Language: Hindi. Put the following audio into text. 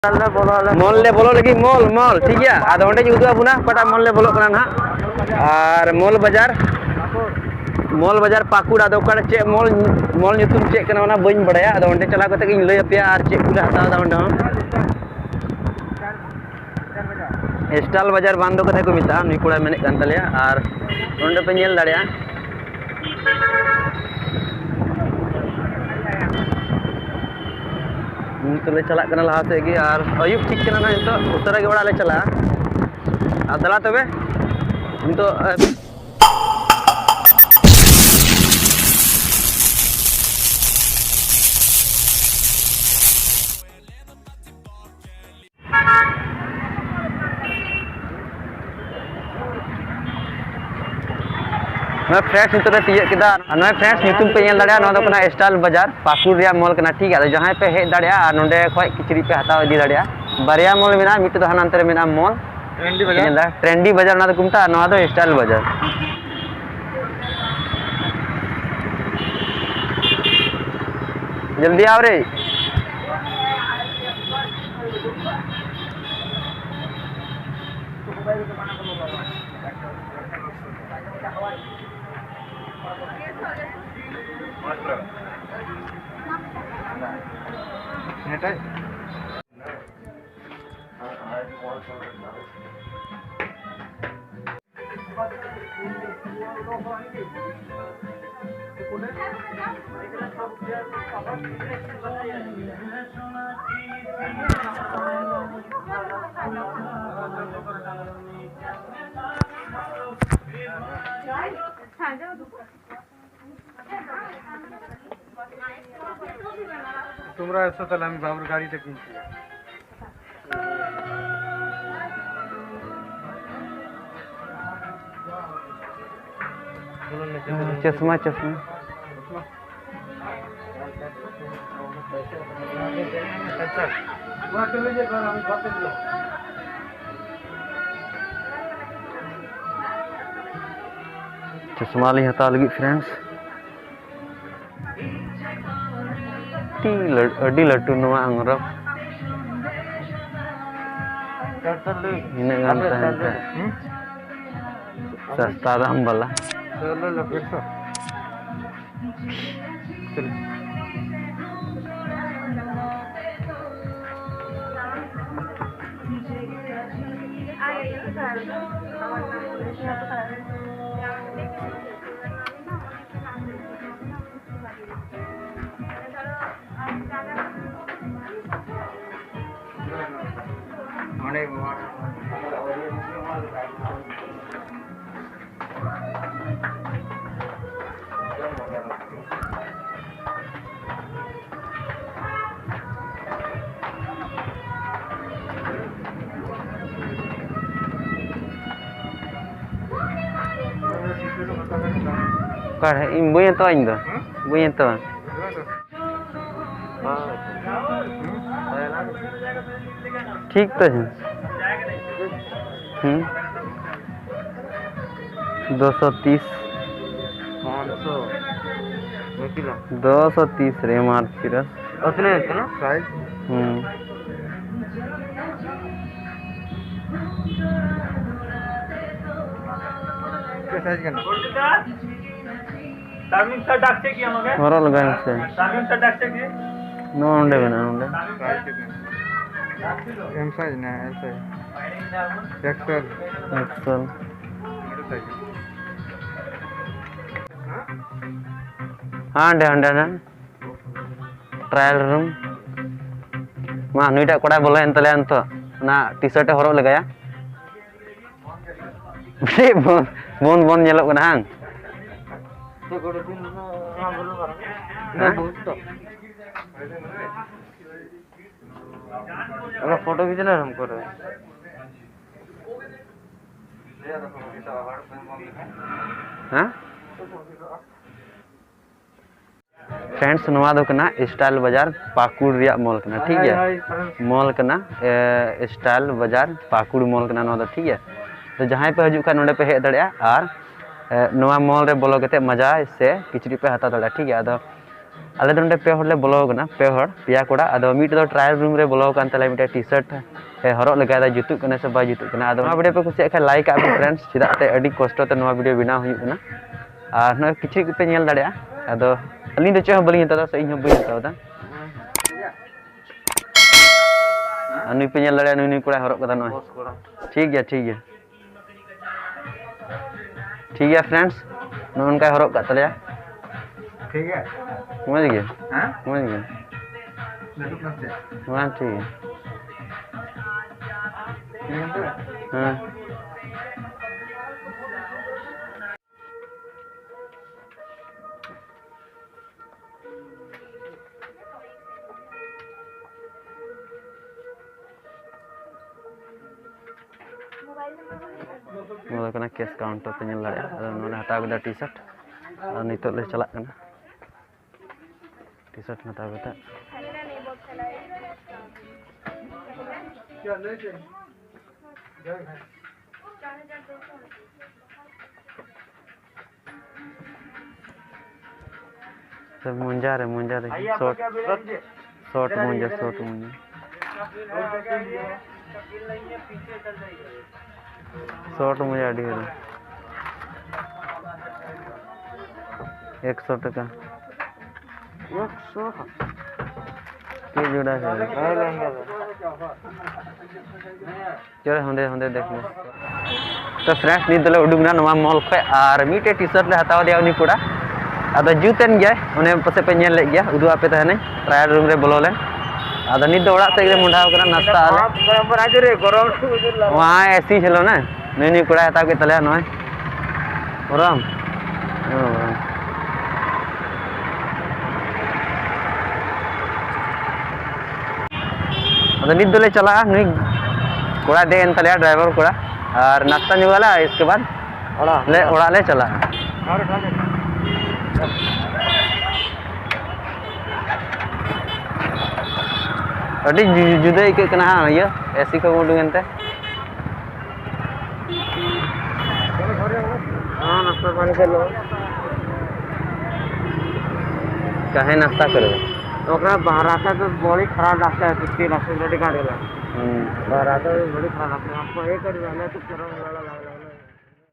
मॉल ले बोलो लगी मॉल मॉल ठीक है आधे घंटे जो उदुआ बुना पटा मॉल ले बोलो करना और मॉल बाजार पाकुड़ आदो कड़ चे मॉल मॉल ᱧᱩᱛᱩᱢ चे करना ना बइन बड़ाया आधे घंटे चला करते इन लय पे और चे कुला हता दा ओंडा स्टाइल बाजार बांधो कथे को मिता नुई कोड़ा मेने कान तलेया और ओंडे पे नेल दाड़िया तो ले चला करना लहा से की और अयुब ठीक करना ना तो उतरा के बड़ा ले चला आदला तबे तो मैं फ्रेंड्स नितरे तिये किदा मैं फ्रेंड्स ᱧᱩᱛᱩᱢ पे ñel दाड़िया नो दो कना स्टाइल बाजार पाकुड़ रिया मॉल कना ठीक है जहां पे हेज दाड़िया और नोंडे खय किचरी पे हताव इदी दाड़िया बारिया मॉल मेना मिट दो हानंतरे मेना मॉल ट्रेंडी बाजार ना दो कुमता नो दो स्टाइल बाजार जल्दी आओ रे তোমরা এসো তাহলে আমি বাবুর গাড়িটা কিনছি चश्मा चश्मा चश्मा ली हता लगी फ्रेंड्स अडी लटू नवा अंगरब इन गान सस्ता दाम वाला Kare im buya to indo buya to ठीक तो है 230 230 रे मार फिर उतने ना प्राइस साइज करना टाइमिंग से डाक से किया मगे और लगाए से टाइमिंग से डाक से किया नो अंडे बना अंडे एम साइज ना एल साइज एक्सेल एक्सेल हां अंडे अंडे ना ट्रायल रूम मा नुईटा कोड़ा बोला एंतले अंत ना टी-शर्ट हरो लगाया bone bone nyelok kana hang अगर फोटो खींचना है हमको हां फ्रेंड्स नवा दो कना स्टाइल बाजार पाकुड़ रिया मॉल कना ठीक है मॉल कना स्टाइल बाजार पाकुड़ मॉल कना नवा दो ठीक है तो जहाँ पे हजू नोडे पे हेज दाड़ा और नवा मॉल रे बोलो कते मजा से किचरी पे हता दाड़ा ठीक है आले तो पे हर ले बोलो कना पे हर पिया कोड़ा अदो मीट दो ट्रायल रूम रे बोलो कान तले मिटे टी शर्ट हरक लगा दा जुतुक कने से बा जुतुक कना अदो वीडियो पे कुछ लाइक आ फ्रेंड्स चिदा ते अडी कष्ट ते नवा वीडियो बिना हुई कना और न किछि पे नेल दाड़िया अदो अली दो चे बलिन हता से इन बई हता दा अनुई पे नेल दाड़िया नुई कोड़ा हरक कदा न ठीक है फ्रेंड्स नोन का हरक का तले ठीक है समझ गए हां समझ गए हां ठीक है हां मोला कना कैश काउंटर पे नेल दाड़िया अदो नोने हटाव दा टी शर्ट और नितो ले चला कना टी शर्ट हटाव दा सब मुंजा रे शॉर्ट मुंजा शॉर्ट मुझे आड़ी है 100 टका 100 के जोड़ा है चलो होंदे देख लो तो फ्रेंड्स नी दले उडुगना नवा मॉल पे और मीटे टी शर्ट ले हटाव दिया उनी कोड़ा अदो जूतेन गया उन्हें पसे पे नेल ले गया उदु आपे तहने ट्रायल रूम रे बोलो ले अदो नी दो ओड़ा से मुंडाव करा नाश्ता आले बराबर आज रे गरम वहां एसी चलो ना नी कोड़ा हटाव के तले नय गरम अदो नी दले चला नुई कोड़ा दे एन तले ड्राइवर कोड़ा और नाश्ता नुवाला इसके बाद ओड़ा ले चला अड़ी जुदा इके कना ये एसी को उडुगनते हां नाश्ता पानी कर लो काहे नाश्ता करे ओकरा बाहर आता तो बड़ी खराब लगता है कुछ रास्ते रोटी काटेला बाहर आता तो बड़ी खराब लगता है हमको एक कर वाला तो करम वाला